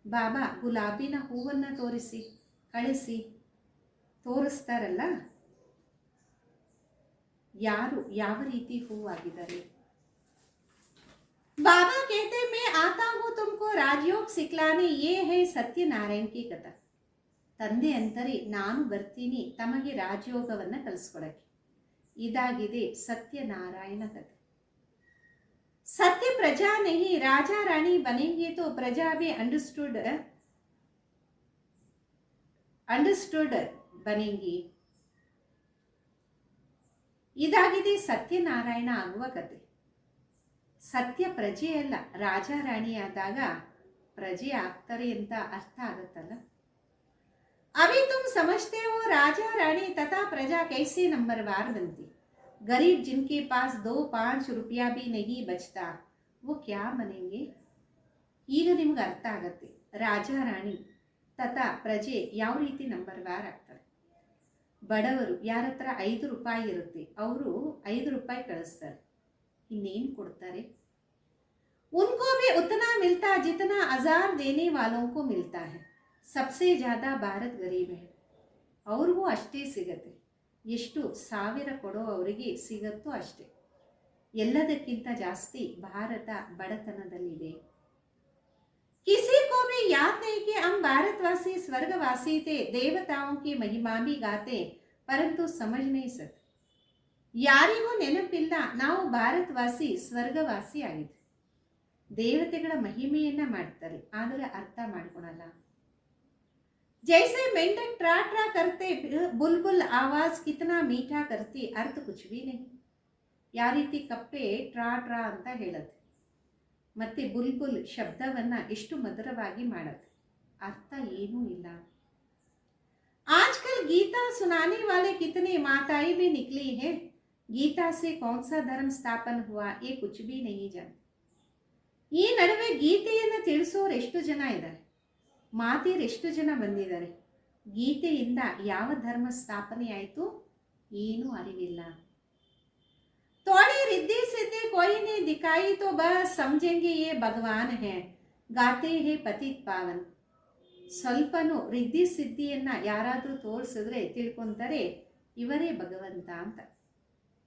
ಬಾಬಾ ಗುಲಾಬಿನ ಹೂವನ್ನ ತೋರಿಸಿ ಕಳಿಸಿ ತೋರಿಸ್ತಾರಲ್ಲ, ಯಾರು ಯಾವ ರೀತಿ ಹೂವಾಗಿದ್ದಾರೆ. बाबा कहते मैं आता हूँ तुमको राजयोग सिखलाने, ये है ಸತ್ಯನಾರಾಯಣ की ಕಥಾ. ತಂದೆ ಅಂತಾರೆ, ನಾನು ಬರ್ತೀನಿ ತಮಗೆ ರಾಜಯೋಗವನ್ನ ಕಲಿಸ್ಕೊಡಕ್ಕೆ. ಇದಾಗಿದೆ ಸತ್ಯನಾರಾಯಣ ಕಥೆ. सत्य प्रजा नहीं, राजा रानी बनेंगे तो प्रजा भी अंडरस्टूड बनेंगी. ಇದಾಗಿದೆ ಸತ್ಯನಾರಾಯಣ ಆಗುವ ಕತೆ. ಸತ್ಯ ಪ್ರಜೆ ಅಲ್ಲ, ರಾಜ ರಾಣಿಯಾದಾಗ ಪ್ರಜೆ ಆಗ್ತಾರೆ ಅಂತ ಅರ್ಥ ಆಗುತ್ತಲ್ಲ. अभी तुम समझते हो राजा रानी तथा प्रजा कैसे नंबरवार बनती. गरीब जिनके पास 2-5 रुपया भी नहीं बचता वो क्या बनेंगे. ಈಗ ನಿಮ್ಗೆ ಅರ್ಥ ಆಗತ್ತೆ ರಾಜ ರಾಣಿ ತಥಾ ಪ್ರಜೆ ಯಾವ ರೀತಿ ನಂಬರ್ವಾರ್ ಆಗ್ತಾರೆ. ಬಡವರು ಯಾರ ಹತ್ರ 5 ರೂಪಾಯಿ ಇರುತ್ತೆ, ಅವರು 5 ರೂಪಾಯಿ ಕಳಿಸ್ತಾರೆ, ಇನ್ನೇನು ಕೊಡ್ತಾರೆ. उनको भी उतना मिलता जितना 1000 देने वालों को मिलता है. ಸಬ್ಸೆ ಜ್ಯಾದಾ ಭಾರತ್ ಗರೀಬ್ ಹೈ. ಅವ್ರಿಗೂ ಅಷ್ಟೇ ಸಿಗತ್ತೆ. ಎಷ್ಟು ಸಾವಿರ ಕೊಡೋ ಅವರಿಗೆ ಸಿಗತ್ತೋ ಅಷ್ಟೇ. ಎಲ್ಲದಕ್ಕಿಂತ ಜಾಸ್ತಿ ಭಾರತ ಬಡತನದಲ್ಲಿದೆ. किसी को भी याद नहीं कि हम भारतवासी स्वर्गवासी थे, देवताओं की महिमा भी गाते, परंतु समझ नहीं सकते. ಯಾರಿಗೂ ನೆನಪಿಲ್ಲ ನಾವು ಭಾರತವಾಸಿ ಸ್ವರ್ಗವಾಸಿ ಆಗಿದ್ವಿ. ದೇವತೆಗಳ ಮಹಿಮೆಯನ್ನ ಮಾಡ್ತಾರೆ, ಆದರೆ ಅರ್ಥ ಮಾಡ್ಕೊಳಲ್ಲ. जैसे मेंढक ट्रा ट्रा करते, बुलबुल आवाज कितना मीठा करती, अर्थ कुछ भी नहीं. ಯಾವ ರೀತಿ ಕಪ್ಪೆ ಟ್ರಾ ಟ್ರಾ ಅಂತ ಹೇಳುತ್ತೆ, ಮತ್ತೆ ಬುಲ್ಬುಲ್ ಶಬ್ದವನ್ನ ಎಷ್ಟು ಮಧುರವಾಗಿ ಮಾಡುತ್ತೆ, ಅರ್ಥ ಏನೂ ಇಲ್ಲ. आजकल गीता सुनाने वाले कितने माताएं भी निकली है, गीता से कौन सा धर्म स्थापन हुआ ये कुछ भी नहीं जानते. ಈ ನಡುವೆ ಗೀತೆಯನ್ನು ತಿಳಿಸೋರು ಎಷ್ಟು ಜನ ಇದ್ದಾರೆ, ಮಾತೆಯರು ಎಷ್ಟು ಜನ ಬಂದಿದ್ದಾರೆ, ಗೀತೆಯಿಂದ ಯಾವ ಧರ್ಮ ಸ್ಥಾಪನೆ ಆಯಿತು ಏನೂ ಅರಿವಿಲ್ಲ. थोड़ी रिद्धि सिद्धि कोई ने दिखाई तो बस समझेंगे ये भगवान है, गाते हैं पतित पावन. ಸ್ವಲ್ಪನೂ ರಿದ್ಧಿ ಸಿದ್ಧಿಯನ್ನ ಯಾರಾದರೂ ತೋರಿಸಿದ್ರೆ ತಿಳ್ಕೊಂತಾರೆ ಇವರೇ ಭಗವಂತ ಅಂತ.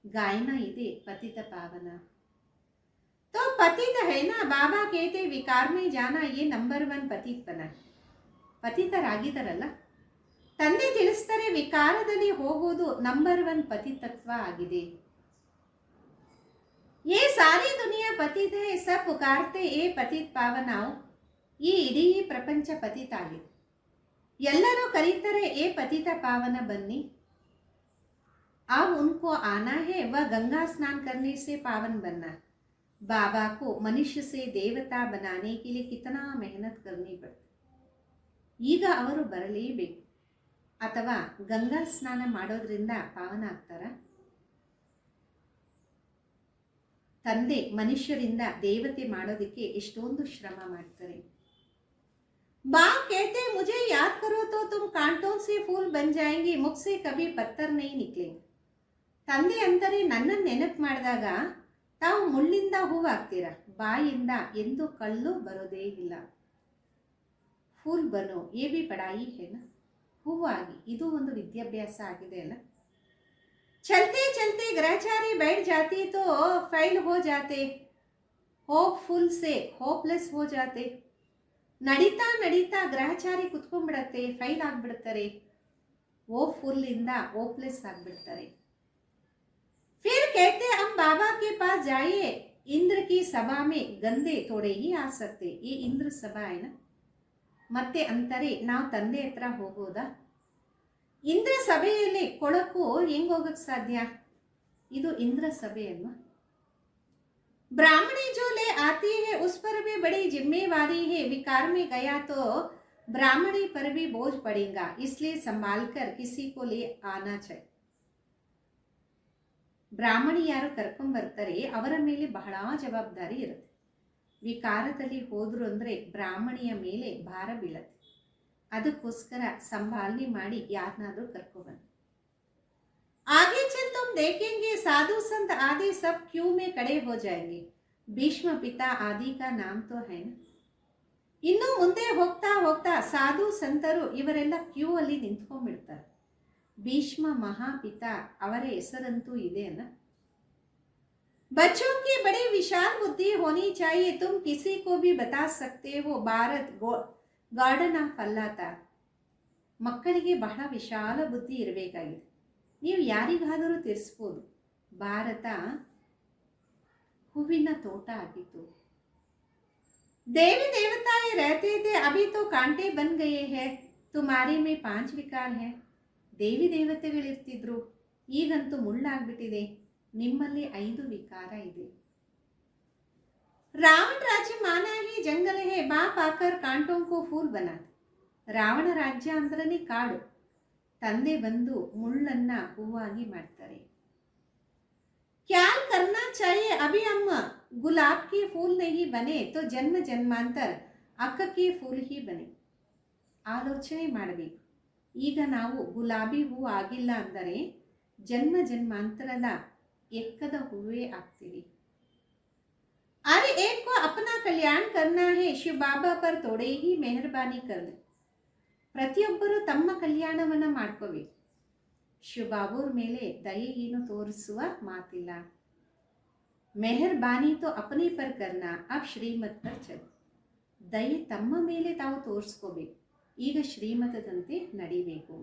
ಗಾಯನ ಇದೆ ಪತಿತ ಪಾವನ. तो पतित है ना, बाबा कहते विकार में जाना ये नंबर 1 पतित बना. ಪತಿತರಾಗಿದ್ದಾರಲ್ಲ, ತಂದೆ ತಿಳಿಸ್ತಾರೆ ವಿಕಾರದಲ್ಲಿ ಹೋಗೋದು ನಂಬರ್ 1 ಪತಿತತ್ವ ಆಗಿದೆ. ये सारी दुनिया पतित है, सब पुकारते ए पतित पावनाओ. ಈ ಇಡೀ ಪ್ರಪಂಚ ಪತಿತ ಆಗಿದೆ, ಎಲ್ಲರೂ ಕರೀತಾರೆ ಏ ಪತಿತ ಪಾವನ ಬನ್ನಿ. अब उनको आना है, वह गंगा स्नान करने से पावन बनना. बाबा को मनुष्य से देवता बनाने के लिए कितना मेहनत करनी पड़ती. ಈಗ ಅವರು ಬರಲೇಬೇಕು. ಅಥವಾ ಗಂಗಾ ಸ್ನಾನ ಮಾಡೋದ್ರಿಂದ ಪಾವನ ಆಗ್ತಾರ? ತಂದೆ ಮನುಷ್ಯರಿಂದ ದೇವತೆ ಮಾಡೋದಕ್ಕೆ ಎಷ್ಟೊಂದು ಶ್ರಮ ಮಾಡ್ತಾರೆ. बाप कहते मुझे याद करो तो तुम कांटों से फूल बन जाएंगे, मुख से कभी पत्थर नहीं निकलेंगे. ತಂದೆ ಅಂತಾರೆ ನನ್ನನ್ನು ನೆನಪು ಮಾಡಿದಾಗ ತಾವು ಮುಳ್ಳಿಂದ ಹೂವಾಗ್ತೀರ, ಬಾಯಿಂದ ಎಂದು ಕಳ್ಳು ಬರೋದೇ ಇಲ್ಲ. ಫೂಲ್ ಬನೋ ಏ ಬಿ ಪಡಾಯಿ ಹೇನ, ಹೂವಾಗಿ ಇದು ಒಂದು ವಿದ್ಯಾಭ್ಯಾಸ ಆಗಿದೆ ಅಲ್ಲ. ಚಲ್ತೆ ಚಲ್ತೆ ಗ್ರಹಚಾರಿ बैठ जाती तो फेल हो जाते, होपफुल से होपलेस हो जाते. ನಡೀತಾ ನಡೀತಾ ಗ್ರಹಚಾರಿ ಕುತ್ಕೊಂಡ್ಬಿಡತ್ತೆ, ಫೈಲ್ ಆಗಿಬಿಡ್ತಾರೆ, ಹೋಪ್ಫುಲ್ ಇಂದ ಹೋಪ್ಲೆಸ್ ಆಗಿಬಿಡ್ತಾರೆ. फिर कहते हम बाबा के पास जाइए, इंद्र की सभा में गंदे थोड़े ही आ सकते. ये इंद्र सभा है ना. ಮತ್ತೆ ಅಂತಾರೆ ನಾವು ತಂದೆ ಹತ್ರ ಹೋಗೋದಾ, ಇಂದ್ರ ಸಭೆಯಲ್ಲಿ ಕೊಳಕು ಹೆಂಗ್ ಹೋಗಕ್ಕೆ ಸಾಧ್ಯ, ಇದು ಇಂದ್ರ ಸಭೆ ಅಲ್ವಾ. ब्राह्मणी जो ले आती है उस पर भी बड़ी जिम्मेवारी है, विकार में गया तो ब्राह्मणी पर भी बोझ पड़ेगा, इसलिए संभाल कर किसी को ले आना चाहिए. ಬ್ರಾಹ್ಮಣಿ ಯಾರು ಕರ್ಕೊಂಡ್ ಬರ್ತಾರೆ ಅವರ ಮೇಲೆ ಬಹಳ ಜವಾಬ್ದಾರಿ ಇರುತ್ತೆ. ವಿಕಾರದಲ್ಲಿ ಹೋದ್ರು ಅಂದ್ರೆ ಬ್ರಾಹ್ಮಣಿಯ ಮೇಲೆ ಭಾರ ಬೀಳತ್ತೆ. ಅದಕ್ಕೋಸ್ಕರ ಸಂಭಾಲನೆ ಮಾಡಿ ಯಾರನ್ನಾದ್ರೂ ಕರ್ಕೊಬಂದು. आगे चल तुम देखेंगे साधु संत आदि सब क्यू में खड़े हो जाएंगे. भीष्म पिता आदि का नाम तो है ना. ಇನ್ನು ಮುಂದೆ ಹೋಗ್ತಾ ಹೋಗ್ತಾ ಸಾಧು ಸಂತರು ಇವರೆಲ್ಲ ಕ್ಯೂ ಅಲ್ಲಿ ನಿಂತ್ಕೊಂಡ್ಬಿಡ್ತಾರೆ. ಭೀಷ್ಮ ಮಹಾಪಿತಾ ಅವರ ಹೆಸರಂತೂ ಇದೆ ಅಲ್ಲ. बच्चों की बड़ी विशाल बुद्धि होनी चाहिए, तुम किसी को भी बता सकते हो भारत गार्डन ಆಫ್ ಅಲ್ಲಾತ. ಮಕ್ಕಳಿಗೆ ಬಹಳ ವಿಶಾಲ ಬುದ್ಧಿ ಇರಬೇಕಾಗಿದೆ. ನೀವು ಯಾರಿಗಾದರೂ ತಿಳಿಸ್ಬೋದು ಭಾರತ ಹೂವಿನ ತೋಟ ಆಗಿತ್ತು. देवी देवताएं रहते थे, अभी तो कांटे बन गए हैं, तुम्हारे में 5 विकार है. ದೇವಿ ದೇವತೆಗಳಿರ್ತಿದ್ರು, ಈಗಂತೂ ಮುಳ್ಳಾಗ್ಬಿಟ್ಟಿದೆ, ನಿಮ್ಮಲ್ಲಿ 5 ವಿಕಾರ ಇದೆ. रावण राज्य माना ही जंगल है, बाप आकर कांटों को फूल बनाते. ರಾವಣ ರಾಜ್ಯ ಅಂದ್ರನೇ ಕಾಡು, ತಂದೆ ಬಂದು ಮುಳ್ಳನ್ನ ಹೂವಾಗಿ ಮಾಡ್ತಾರೆ. ख्याल करना चाहिए, अभी हम गुलाब के फूल नहीं बने तो जन्म जन्मांतर अक्क के फूल ही बने. ಆಲೋಚನೆ ಮಾಡಬೇಕು, ಈಗ ನಾವು ಗುಲಾಬಿ ಹೂ ಆಗಿಲ್ಲ ಅಂದರೆ ಜನ್ಮ ಜನ್ಮಾಂತರದ ಎಕ್ಕದ ಹೂವೇ ಆಗ್ತೀವಿ. अरे एक को अपना कल्याण करना है, शिव बाबा पर थोड़े ही मेहरबानी कर दे. ಪ್ರತಿಯೊಬ್ಬರು ತಮ್ಮ ಕಲ್ಯಾಣವನ್ನು ಮಾಡ್ಕೋಬೇಕು. ಶಿವಬಾಬುವ್ರ ಮೇಲೆ ದಯೆ ಏನು ತೋರಿಸುವ ಮಾತಿಲ್ಲ. ಮೆಹರ್ಬಾನಿ ತೋ ಅಪನೆ ಪರ್ ಕರ್ನಾ, ಅಬ್ ಶ್ರೀಮತ್ ಪರ್ ಚಲ್. ದಯೆ ತಮ್ಮ ಮೇಲೆ ತಾವು ತೋರಿಸ್ಕೋಬೇಕು, ಈಗ ಶ್ರೀಮತದಂತೆ ನಡಿಬೇಕು.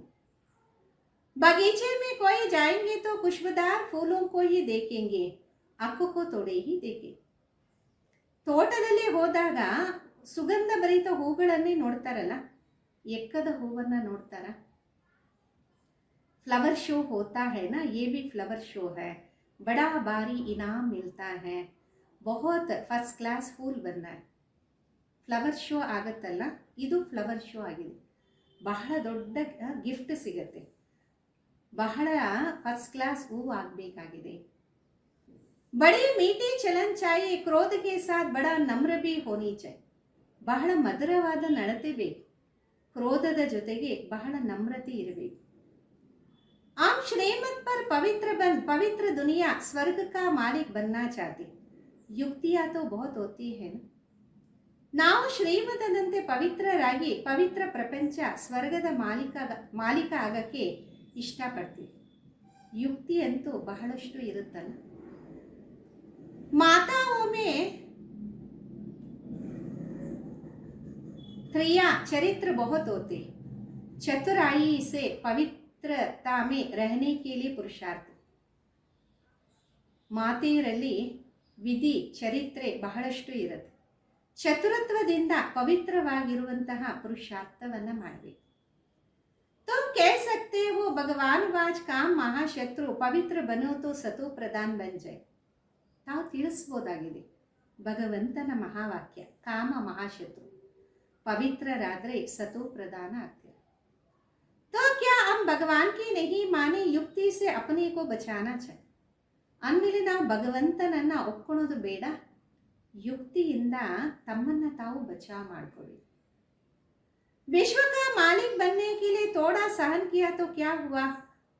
बगीचे में कोई जाएंगे तो खुशबूदार फूलों को ही देखेंगे, अक्ಕು को तोड़े ही देखे. ತೋಟದಲ್ಲಿ ಹೋದಾಗ ಸುಗಂಧ ಭರಿತ ಹೂಗಳನ್ನೇ ನೋಡ್ತಾರಲ್ಲ, ಎಕ್ಕದ ಹೂವನ್ನ ನೋಡ್ತಾರ. ಫ್ಲವರ್ ಶೋ ಹೋತಾ है ना, ये भी फ्लावर शो है, बड़ा भारी इनाम मिलता है, बहुत फर्स्ट क्लास फूल बनना है. ಫ್ಲವರ್ ಶೋ ಆಗತ್ತಲ್ಲ, ಇದು ಫ್ಲವರ್ ಶೋ ಆಗಿದೆ. ಬಹಳ ದೊಡ್ಡ ಗಿಫ್ಟ್ ಸಿಗತ್ತೆ, ಬಹಳ ಫಸ್ಟ್ ಕ್ಲಾಸ್ ಹೂವು ಆಗಬೇಕಾಗಿದೆ. ಬಡಿ ಮೀಠಿ ಚಲನ್ ಚಾಯೆ, ಕ್ರೋಧ ಕೆ ಸಾಥ್ ಬಡ ನಮ್ರ ಬಿ ಹೋನಿ ಚಾಯ್. ಬಹಳ ಮಧುರವಾದ ನಡತೆ ಬೇಕು, ಕ್ರೋಧದ ಜೊತೆಗೆ ಬಹಳ ನಮ್ರತೆ ಇರಬೇಕು. ಆಮ್ ಶ್ರೀಮತ್ ಪರ್ ಪವಿತ್ರ ದುನಿಯಾ ಸ್ವರ್ಗ ಕಾ ಮಾಲಿಕ್ ಬನ್ನ ಚಾಹತೆ. ಯುಕ್ತಿಯಾ ತೋ ಬಹುತ್ ಹೋತಿ ಹೈ. ನಾವು ಶ್ರೀಮತದಂತೆ ಪವಿತ್ರರಾಗಿ ಪವಿತ್ರ ಪ್ರಪಂಚ ಸ್ವರ್ಗದ ಮಾಲೀಕ ಆಗಕ್ಕೆ ಇಷ್ಟಪಡ್ತೀವಿ. ಯುಕ್ತಿ ಅಂತೂ ಬಹಳಷ್ಟು ಇರುತ್ತಲ್ಲ. ಮಾತಾओं में क्रिया चरित्र बहुत होते, चतुराई से पवित्रता में रहने के लिए पुरुषार्थ. ಮಾತೆಯರಲ್ಲಿ ವಿಧಿ ಚರಿತ್ರೆ ಬಹಳಷ್ಟು ಇರುತ್ತೆ. ಚತುರತ್ವದಿಂದ ಪವಿತ್ರವಾಗಿರುವಂತಹ ಪುರುಷಾರ್ಥವನ್ನ ಮಾಡಬೇಕು. तुम कह सकते हो भगवान वाज काम महाशत्रु, पवित्र बनो तो सतो प्रधान बन जाए. ತಾವು ತಿಳಿಸ್ಬೋದಾಗಿದೆ, ಭಗವಂತನ ಮಹಾವಾಕ್ಯ ಕಾಮ ಮಹಾಶತ್ರು, ಪವಿತ್ರರಾದರೆ ಸತೋ ಪ್ರಧಾನ ಆಗ್ತಾರೆ. तो क्या हम भगवान की नहीं माने, युक्ति से अपने को बचाना चाहिए. ಅಂದಮೇಲೆ ನಾವು ಭಗವಂತನನ್ನ ಒಪ್ಕೊಳ್ಳೋದು ಬೇಡ, ಯುಕ್ತಿಯಿಂದ ತಮ್ಮನ್ನ ತಾವು ಬಚಾವ್ ಮಾಡ್ಕೊಳ್ಳಿ. विश्व का मालिक बनने के लिए थोड़ा सहन किया तो क्या हुआ,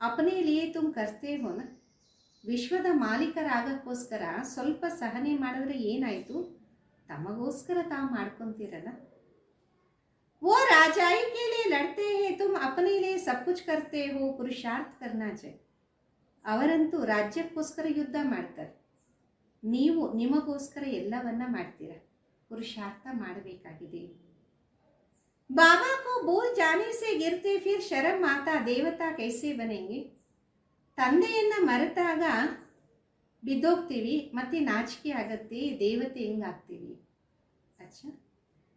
अपने लिए तुम करते हो ना. ವಿಶ್ವದ ಮಾಲೀಕರಾಗಕ್ಕೋಸ್ಕರ ಸ್ವಲ್ಪ ಸಹನೆ ಮಾಡಿದ್ರೆ ಏನಾಯ್ತು, ತಮಗೋಸ್ಕರ ತಾವು ಮಾಡ್ಕೊಂತೀರಲ್ಲ. वो राजाई के लिए लड़ते हैं, तुम अपने लिए सब कुछ करते हो, पुरुषार्थ करना चाहिए. ಅವರಂತೂ ರಾಜ್ಯಕ್ಕೋಸ್ಕರ ಯುದ್ಧ ಮಾಡ್ತಾರೆ, ನೀವು ನಿಮಗೋಸ್ಕರ ಎಲ್ಲವನ್ನ ಮಾಡ್ತೀರ, ಪುರುಷಾರ್ಥ ಮಾಡಬೇಕಾಗಿದೆ. बाबा को भूल जाने से गिरते फिर शर्म आता, देवता कैसे बनेंगे. ತಂದೆಯನ್ನ ಮರೆತಾಗ ಬಿದ್ದೋಗ್ತೀವಿ, ಮತ್ತೆ ನಾಚಿಕೆ ಆಗತ್ತೆ, ದೇವತೆ ಹೆಂಗಾಗ್ತೀವಿ. अच्छा,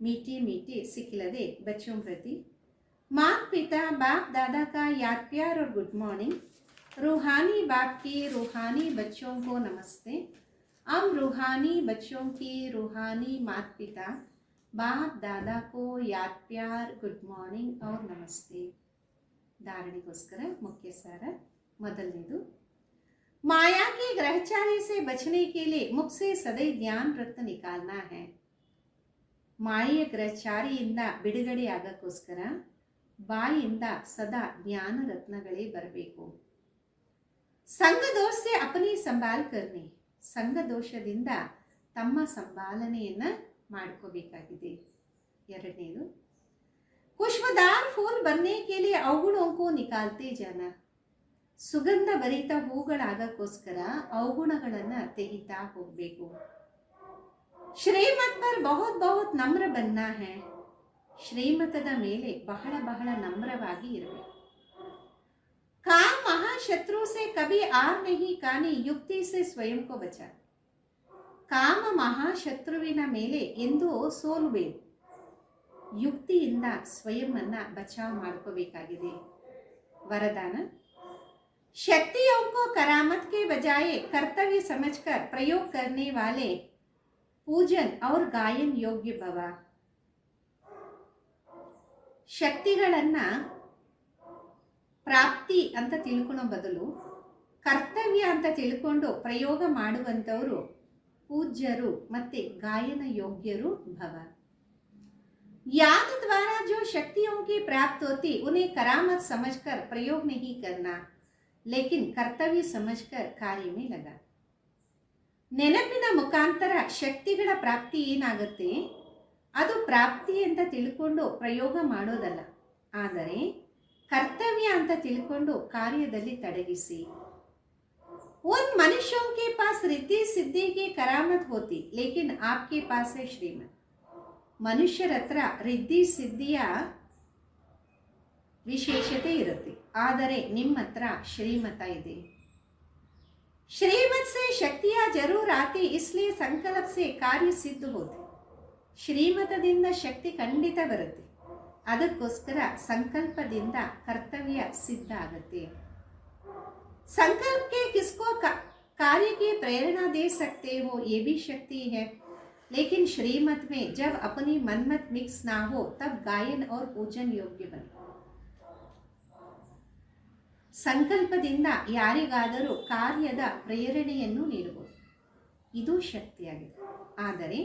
मीठे मीठे सिखिलदे बच्चों प्रति माँ पिता बाप दादा का याद प्यार और गुड मॉर्निंग. रूहानी बाप की रूहानी बच्चों को नमस्ते. हम रूहानी बच्चों की रूहानी माता पिता बाप दादा को याद प्यार गुड मॉर्निंग और नमस्ते. धारणेಗೋಸ್ಕರ ಮುಖ್ಯ ಸಾರ ಮೊದಲನೇದು, माया के ग्रहचारी से बचने के लिए मुख से सदैव ज्ञान रत्न निकालना है. ಮಾಯೆಯ ಗ್ರಹಚಾರಿಯಿಂದ ಬಿಡುಗಡೆ ಆಗಕ್ಕೋಸ್ಕರ ಬಾಯಿಯಿಂದ ಸದಾ ಜ್ಞಾನ ರತ್ನಗಳೇ ಬರಬೇಕು. ಸಂಘ ದೋಷ से अपनी संभाल करनी, ಸಂಘ ದೋಷದಿಂದ ತಮ್ಮ ಸಂಭಾಲನೆಯನ್ನ ಮಾಡ್ಕೋಬೇಕಾಗಿದೆ. ಎರಡನೇದು, खुशबूदार फूल बनने के लिए अवगुणों को निकालते जाना. ಸುಗಂಧ ಭರಿತ ಹೂಗಳಾಗಕ್ಕೋಸ್ಕರ ಅವಗುಣಗಳನ್ನ ತೆಗಿತಾ ಹೋಗಬೇಕು. ಶ್ರೀಮತ್ ಪರ್ ಬಹುತ್ ಬಹುತ್ ನಮ್ರ ಬನ್ನ ಹೈ, ಶ್ರೀಮತದ ಮೇಲೆ ಬಹಳ ಬಹಳ ನಮ್ರವಾಗಿ ಇರಬೇಕು. ಕಾಮ ಮಹಾಶತ್ರು से कभी आर नहीं कानी, युक्ति से स्वयं को बचा. ಕಾಮ ಮಹಾಶತ್ರುವಿನ ಮೇಲೆ ಎಂದೂ ಸೋಲಬೇಕು, ಯುಕ್ತಿಯಿಂದ ಸ್ವಯಂವನ್ನ ಬಚಾವ್ ಮಾಡ್ಕೋಬೇಕಾಗಿದೆ. ವರದಾನ, शक्तियों को करामत के बजाय कर्तव्य समझकर प्रयोग करने वाले पूजन और गायन योग्य भव. ಶಕ್ತಿಗಳನ್ನ ಪ್ರಾಪ್ತಿ ಅಂತ ತಿಳ್ಕೊಳ್ಳೋ ಬದಲು ಕರ್ತವ್ಯ ಅಂತ ತಿಳ್ಕೊಂಡು ಪ್ರಯೋಗ ಮಾಡುವಂಥವರು ಪೂಜ್ಯರು ಮತ್ತೆ ಗಾಯನ ಯೋಗ್ಯರು ಭವ. याद द्वारा जो शक्तियों की प्राप्त होती उन्हें करामत समझकर प्रयोग नहीं करना, लेकिन कर्तव्य समझकर कार्य में लगा. ನೆನಪಿನ ಮುಖಾಂತರ ಶಕ್ತಿಗಳ ಪ್ರಾಪ್ತಿ ಏನಾಗುತ್ತೆ, ಅದು ಪ್ರಾಪ್ತಿ ಅಂತ ತಿಳ್ಕೊಂಡು ಪ್ರಯೋಗ ಮಾಡೋದಲ್ಲ, ಆದರೆ ಕರ್ತವ್ಯ ಅಂತ ತಿಳ್ಕೊಂಡು ಕಾರ್ಯದಲ್ಲಿ ತೊಡಗಿಸಿ. उन मनुष्यों के पास रिद्धि सिद्धि की करामत होती लेकिन आपके पास है श्रीमत. ಮನುಷ್ಯರ ಹತ್ರ ರಿದ್ಧಿ ಸಿದ್ಧಿಯ ವಿಶೇಷತೆ ಇರುತ್ತೆ, ಆದರೆ ನಿಮ್ಮ ಹತ್ರ ಶ್ರೀಮತ ಇದೆ. श्रीमत से शक्तियाँ जरूर आती इसलिए संकल्प से कार्य सिद्ध होते. ಶ್ರೀಮತದಿಂದ ಶಕ್ತಿ ಖಂಡಿತ ಬರುತ್ತೆ, ಅದಕ್ಕೋಸ್ಕರ ಸಂಕಲ್ಪದಿಂದ ಕರ್ತವ್ಯ ಸಿದ್ಧ ಆಗುತ್ತೆ. संकल्प के किसको कार्य की प्रेरणा दे सकते हो, ये भी शक्ति है. लेकिन श्रीमत में जब अपनी मनमत मिक्स ना हो तब गायन और पूजन योग्य बने. ಸಂಕಲ್ಪದಿಂದ ಯಾರಿಗಾದರೂ ಕಾರ್ಯದ ಪ್ರೇರಣೆಯನ್ನು ನೀಡಬಹುದು, ಇದು ಶಕ್ತಿಯಾಗಿದೆ. ಆದರೆ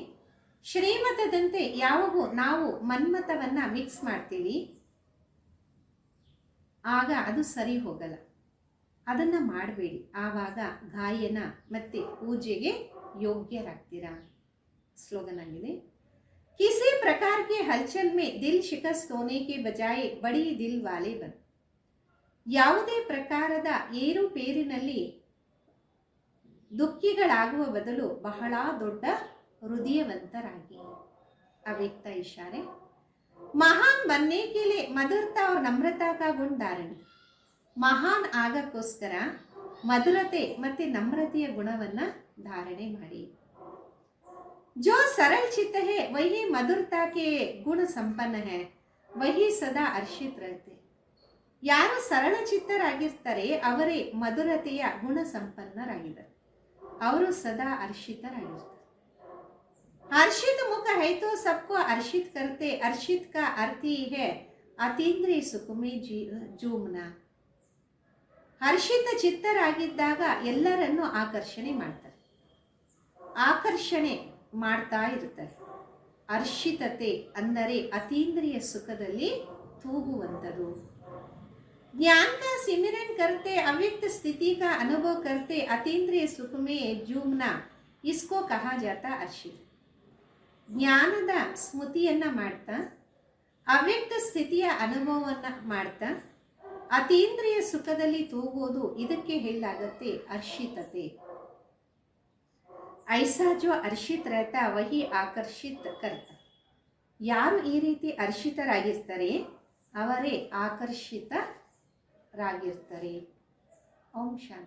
ಶ್ರೀಮತದಂತೆ ಯಾವಾಗೂ ನಾವು ಮನ್ಮತವನ್ನ ಮಿಕ್ಸ್ ಮಾಡ್ತೀವಿ, ಆಗ ಅದು ಸರಿ ಹೋಗಲ್ಲ. ಅದನ್ನು ಮಾಡಬೇಡಿ, ಆವಾಗ ಗಾಯನ ಮತ್ತು ಪೂಜೆಗೆ ಯೋಗ್ಯರಾಗ್ತೀರಾ. ಸ್ಲೋಗನ್ ಆಗಿದೆ. ಕಿಸಿ ಪ್ರಕಾರ ಕೆ ಹಲ್ಚಲ್ ಮೇ ದಿಲ್ ಶಿಕಸ್ತ್ ಹೋನೆ ಕೆ ಬಜಾಯೆ ಬಡಿ ದಿಲ್ ವಾಲೆ ಬನ್. ಯಾವುದೇ ಪ್ರಕಾರದ ಏರುಪೇರಿನಲ್ಲಿ ದುಃಖಿಗಳಾಗುವ ಬದಲು ಬಹಳ ದೊಡ್ಡ ಹೃದಯವಂತರಾಗಿ. ಅವ್ಯಕ್ತ ಇಶಾರೆ. ಮಹಾನ್ ಬನ್ನೆ ಕೆ ಲಿಯೆ ಮಧುರತಾ और नम्रता का गुण धारण. ಮಹಾನ್ ಆಗಕ್ಕೋಸ್ಕರ ಮಧುರತೆ ಮತ್ತು ನಮ್ರತೆಯ ಗುಣವನ್ನು ಧಾರಣೆ ಮಾಡಿ. जो सरल चित्त है वही मधुरता के गुण संपन्न है, वही सदा हर्षित रहते. ಯಾರು ಸರಳ ಚಿತ್ತರಾಗಿರ್ತಾರೆ ಅವರೇ ಮಧುರತೆಯ ಗುಣ ಸಂಪನ್ನರಾಗಿದ್ದಾರೆ, ಅವರು ಸದಾ ಹರ್ಷಿತರಾಗಿರ್ತಾರೆ. हर्षित मुख है तो सबको हर्षित करते. हर्षित का अर्थ ही है अतीन्द्रिय सुख में ಜೂಮ್ನಾ. ಹರ್ಷಿತ ಚಿತ್ತರಾಗಿದ್ದಾಗ ಎಲ್ಲರನ್ನೂ ಆಕರ್ಷಣೆ ಮಾಡ್ತಾರೆ, ಆಕರ್ಷಣೆ ಮಾಡ್ತಾ ಇರ್ತಾರೆ. ಹರ್ಷಿತತೆ ಅಂದರೆ ಅತೀಂದ್ರಿಯ ಸುಖದಲ್ಲಿ ತೂಗುವಂಥದ್ದು. ज्ञान का सिमरन करते, अव्यक्त स्थिति का अनुभव करते, अतीन्द्रिय सुख में ಜೂಮ್ನಾ, इसको कहा जाता हर्षित. ಜ್ಞಾನದ ಸ್ಮೃತಿಯನ್ನು ಮಾಡ್ತಾ, ಅವ್ಯಕ್ತ ಸ್ಥಿತಿಯ ಅನುಭವವನ್ನು ಮಾಡ್ತಾ, ಅತೀಂದ್ರಿಯ ಸುಖದಲ್ಲಿ ತೂಗೋದು, ಇದಕ್ಕೆ ಹೇಳಲಾಗತ್ತೆ ಹರ್ಷಿತತೆ. ಐಸಾ ಜೋ ಹರ್ಷಿತ್ रहता वही ಆಕರ್ಷಿತ್ करता. ಯಾರು ಈ ರೀತಿ ಹರ್ಷಿತರಾಗಿರ್ತಾರೆ ಅವರೇ ಆಕರ್ಷಿತರಾಗಿರ್ತಾರೆ. ಓಂ ಶಾಂತಿ.